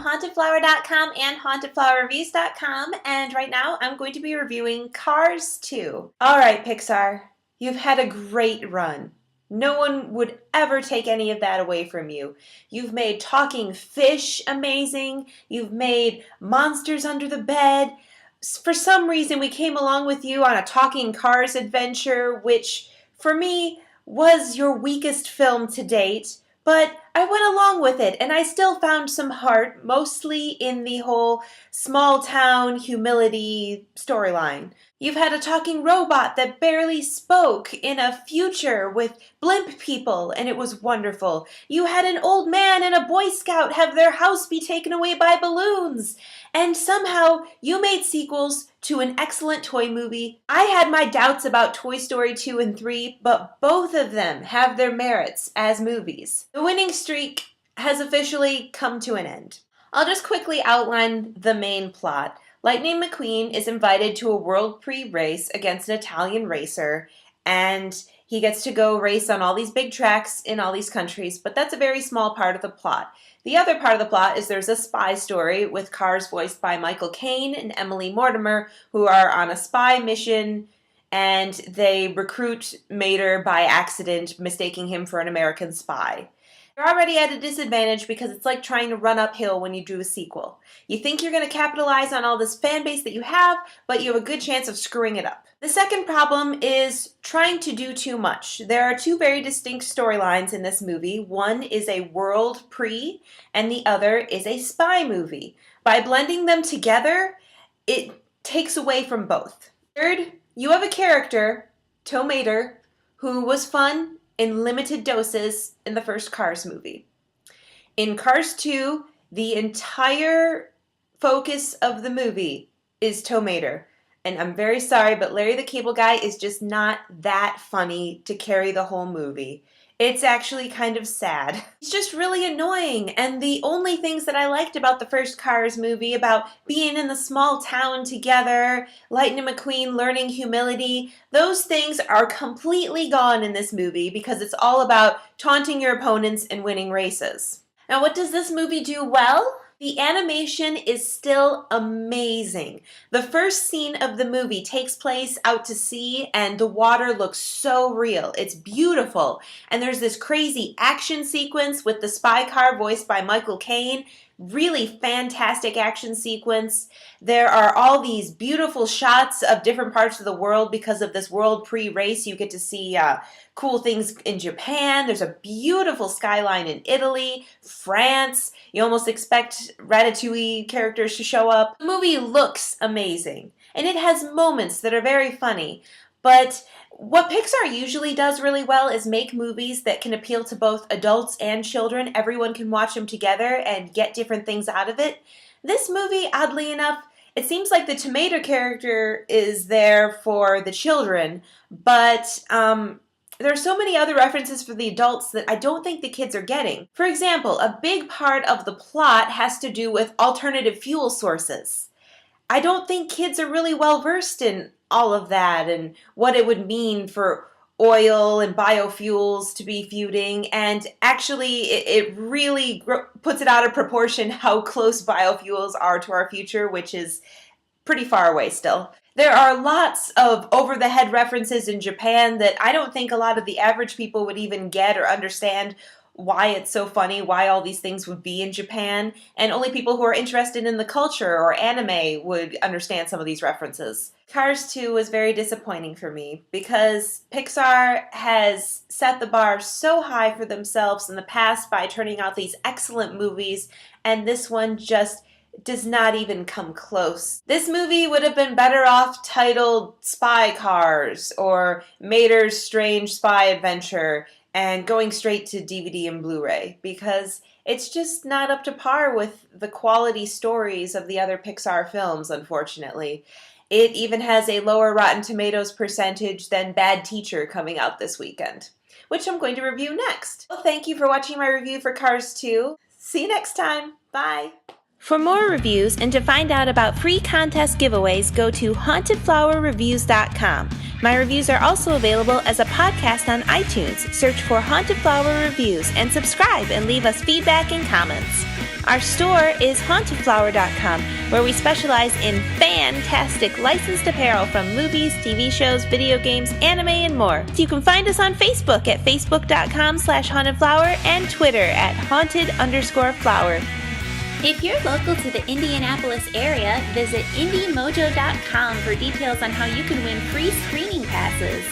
hauntedflower.com and hauntedflowerreviews.com, and right now I'm going to be reviewing Cars 2. Alright, Pixar, you've had a great run. No one would ever take any of that away from you. You've made talking fish amazing. You've made monsters under the bed. For some reason, we came along with you on a talking cars adventure, which, for me, was your weakest film to date. But I went along with it, and I still found some heart, mostly in the whole small-town humility storyline. You've had a talking robot that barely spoke in a future with blimp people, and it was wonderful. You had an old man and a Boy Scout have their house be taken away by balloons. And somehow you made sequels to an excellent toy movie. I had my doubts about Toy Story 2 and 3, but both of them have their merits as movies. The winning streak has officially come to an end. I'll just quickly outline the main plot. Lightning McQueen is invited to a World Prix race against an Italian racer, and he gets to go race on all these big tracks in all these countries, but that's a very small part of the plot. The other part of the plot is there's a spy story with cars voiced by Michael Caine and Emily Mortimer, who are on a spy mission, and they recruit Mater by accident, mistaking him for an American spy. You're already at a disadvantage because it's like trying to run uphill when you do a sequel. You think you're going to capitalize on all this fan base that you have, but you have a good chance of screwing it up. The second problem is trying to do too much. There are two very distinct storylines in this movie. One is a World Prix, and the other is a spy movie. By blending them together, it takes away from both. Third, you have a character, Tow Mater, who was fun in limited doses in the first Cars movie. In Cars 2, the entire focus of the movie is Tow Mater. And I'm very sorry, but Larry the Cable Guy is just not that funny to carry the whole movie. It's actually kind of sad. It's just really annoying, and the only things that I liked about the first Cars movie, about being in the small town together, Lightning McQueen learning humility, those things are completely gone in this movie because it's all about taunting your opponents and winning races. Now, what does this movie do well? The animation is still amazing. The first scene of the movie takes place out to sea and the water looks so real. It's beautiful. And there's this crazy action sequence with the spy car voiced by Michael Caine. Really fantastic action sequence. There are all these beautiful shots of different parts of the world because of this World Prix race. You get to see cool things in Japan. There's a beautiful skyline in Italy, France. You almost expect Ratatouille characters to show up. The movie looks amazing, and it has moments that are very funny. But what Pixar usually does really well is make movies that can appeal to both adults and children. Everyone can watch them together and get different things out of it. This movie, oddly enough, it seems like the tomato character is there for the children, but there are so many other references for the adults that I don't think the kids are getting. For example, a big part of the plot has to do with alternative fuel sources. I don't think kids are really well versed in all of that and what it would mean for oil and biofuels to be feuding, and actually it really puts it out of proportion how close biofuels are to our future, which is pretty far away still. There are lots of over-the-head references in Japan that I don't think a lot of the average people would even get or understand why it's so funny, why all these things would be in Japan, and only people who are interested in the culture or anime would understand some of these references. Cars 2 was very disappointing for me because Pixar has set the bar so high for themselves in the past by turning out these excellent movies, and this one just does not even come close. This movie would have been better off titled Spy Cars or Mater's Strange Spy Adventure and going straight to DVD and Blu-ray, because it's just not up to par with the quality stories of the other Pixar films, unfortunately. It even has a lower Rotten Tomatoes percentage than Bad Teacher coming out this weekend, which I'm going to review next. Well, thank you for watching my review for Cars 2. See you next time. Bye. For more reviews and to find out about free contest giveaways, go to hauntedflowerreviews.com. My reviews are also available as a podcast on iTunes. Search for Haunted Flower Reviews and subscribe and leave us feedback and comments. Our store is hauntedflower.com, where we specialize in fantastic licensed apparel from movies, TV shows, video games, anime, and more. You can find us on Facebook at facebook.com/hauntedflower and Twitter at haunted_flower. If you're local to the Indianapolis area, visit indiemojo.com for details on how you can win free screening passes.